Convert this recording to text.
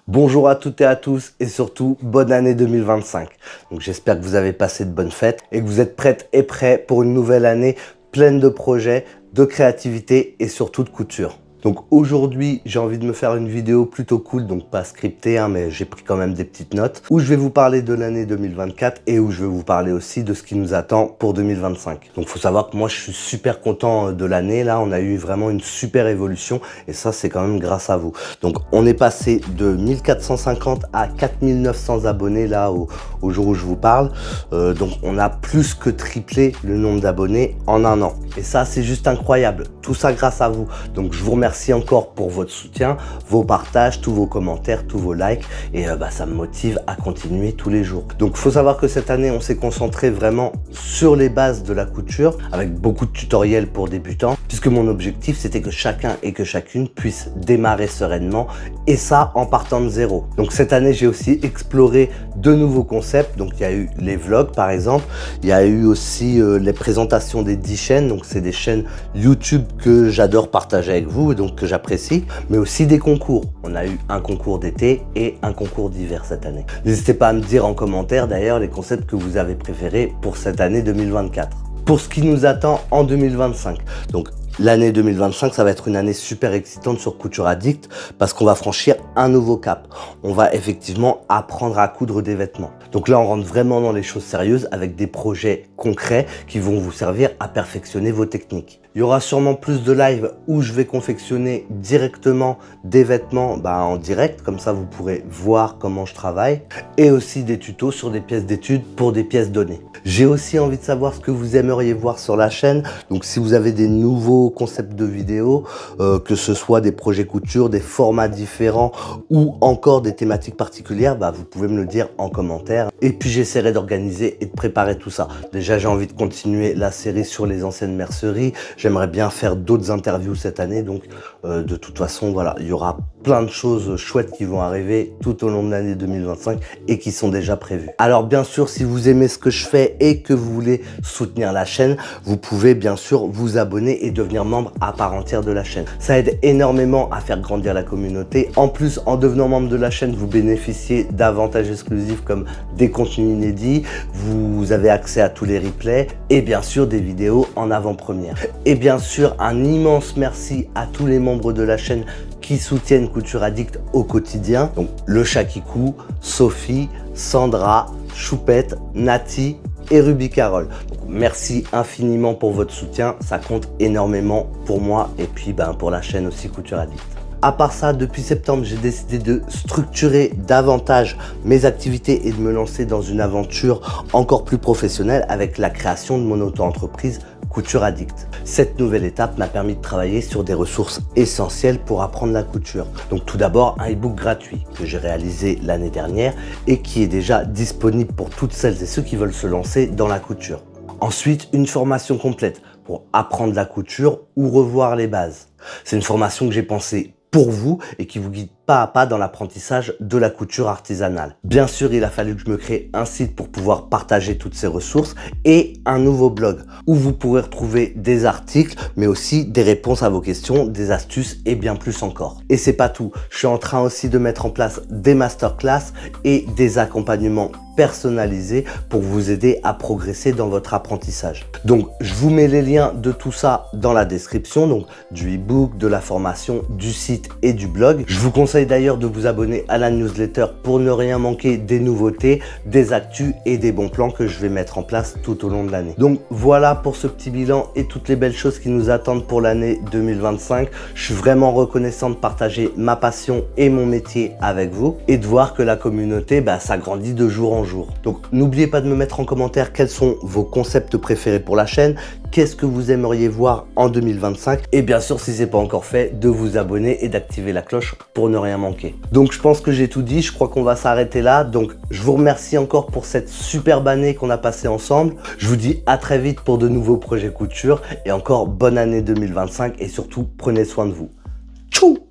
Bonjour à toutes et à tous et surtout bonne année 2025. Donc j'espère que vous avez passé de bonnes fêtes et que vous êtes prêtes et prêts pour une nouvelle année pleine de projets, de créativité et surtout de couture. Donc aujourd'hui, j'ai envie de me faire une vidéo plutôt cool, donc pas scriptée, mais j'ai pris quand même des petites notes, où je vais vous parler de l'année 2024 et où je vais vous parler aussi de ce qui nous attend pour 2025. Donc faut savoir que moi, je suis super content de l'année. Là, on a eu vraiment une super évolution et ça, c'est quand même grâce à vous. Donc on est passé de 1450 à 4900 abonnés là au jour où je vous parle. Donc on a plus que triplé le nombre d'abonnés en un an. Et ça, c'est juste incroyable. Tout ça grâce à vous. Donc je vous remercie encore pour votre soutien, vos partages, tous vos commentaires, tous vos likes et ça me motive à continuer tous les jours. Donc il faut savoir que cette année on s'est concentré vraiment sur les bases de la couture avec beaucoup de tutoriels pour débutants puisque mon objectif c'était que chacun et que chacune puisse démarrer sereinement et ça en partant de zéro. Donc cette année j'ai aussi exploré de nouveaux concepts. Donc il y a eu les vlogs par exemple, il y a eu aussi les présentations des 10 chaînes. Donc c'est des chaînes YouTube que j'adore partager avec vous, donc que j'apprécie, mais aussi des concours. On a eu un concours d'été et un concours d'hiver cette année. N'hésitez pas à me dire en commentaire d'ailleurs les concepts que vous avez préférés pour cette année 2024. Pour ce qui nous attend en 2025, donc l'année 2025, ça va être une année super excitante sur Couture Addict parce qu'on va franchir un nouveau cap. On va effectivement apprendre à coudre des vêtements. Donc là, on rentre vraiment dans les choses sérieuses avec des projets concrets qui vont vous servir à perfectionner vos techniques. Il y aura sûrement plus de live où je vais confectionner directement des vêtements en direct, comme ça vous pourrez voir comment je travaille, et aussi des tutos sur des pièces d'études pour des pièces données. J'ai aussi envie de savoir ce que vous aimeriez voir sur la chaîne, donc si vous avez des nouveaux concepts de vidéos, que ce soit des projets couture, des formats différents ou encore des thématiques particulières, vous pouvez me le dire en commentaire. Et puis j'essaierai d'organiser et de préparer tout ça. Déjà j'ai envie de continuer la série sur les anciennes merceries. J'aimerais bien faire d'autres interviews cette année, donc de toute façon voilà, il y aura plein de choses chouettes qui vont arriver tout au long de l'année 2025 et qui sont déjà prévues. Alors bien sûr, si vous aimez ce que je fais et que vous voulez soutenir la chaîne, vous pouvez bien sûr vous abonner et devenir membre à part entière de la chaîne. Ça aide énormément à faire grandir la communauté. En plus, en devenant membre de la chaîne, vous bénéficiez d'avantages exclusifs comme des contenus inédits, vous avez accès à tous les replays et bien sûr des vidéos en avant-première. Et bien sûr, un immense merci à tous les membres de la chaîne qui soutiennent Couture Addict au quotidien. Donc le Chat qui coud, Sophie, Sandra, Choupette, Nati et Ruby Carole. Donc, merci infiniment pour votre soutien, ça compte énormément pour moi et puis pour la chaîne aussi Couture Addict. À part ça, depuis septembre, j'ai décidé de structurer davantage mes activités et de me lancer dans une aventure encore plus professionnelle avec la création de mon auto-entreprise Couture Addict. Cette nouvelle étape m'a permis de travailler sur des ressources essentielles pour apprendre la couture. Donc tout d'abord, un e-book gratuit que j'ai réalisé l'année dernière et qui est déjà disponible pour toutes celles et ceux qui veulent se lancer dans la couture. Ensuite, une formation complète pour apprendre la couture ou revoir les bases. C'est une formation que j'ai pensée pour vous et qui vous guide pas à pas dans l'apprentissage de la couture artisanale. Bien sûr, il a fallu que je me crée un site pour pouvoir partager toutes ces ressources et un nouveau blog où vous pourrez retrouver des articles, mais aussi des réponses à vos questions, des astuces et bien plus encore. Et c'est pas tout. Je suis en train aussi de mettre en place des masterclass et des accompagnements personnalisés pour vous aider à progresser dans votre apprentissage. Donc, je vous mets les liens de tout ça dans la description, donc du e-book, de la formation, du site et du blog. Je vous conseille d'ailleurs de vous abonner à la newsletter pour ne rien manquer des nouveautés, des actus et des bons plans que je vais mettre en place tout au long de l'année. Donc voilà pour ce petit bilan et toutes les belles choses qui nous attendent pour l'année 2025. Je suis vraiment reconnaissant de partager ma passion et mon métier avec vous et de voir que la communauté s'agrandit de jour en jour. Donc n'oubliez pas de me mettre en commentaire quels sont vos concepts préférés pour la chaîne, qu'est-ce que vous aimeriez voir en 2025 et bien sûr si c'est pas encore fait de vous abonner et d'activer la cloche pour ne rien manquer. Donc je pense que j'ai tout dit, je crois qu'on va s'arrêter là. Donc je vous remercie encore pour cette superbe année qu'on a passée ensemble. Je vous dis à très vite pour de nouveaux projets couture et encore bonne année 2025 et surtout prenez soin de vous. Tchou!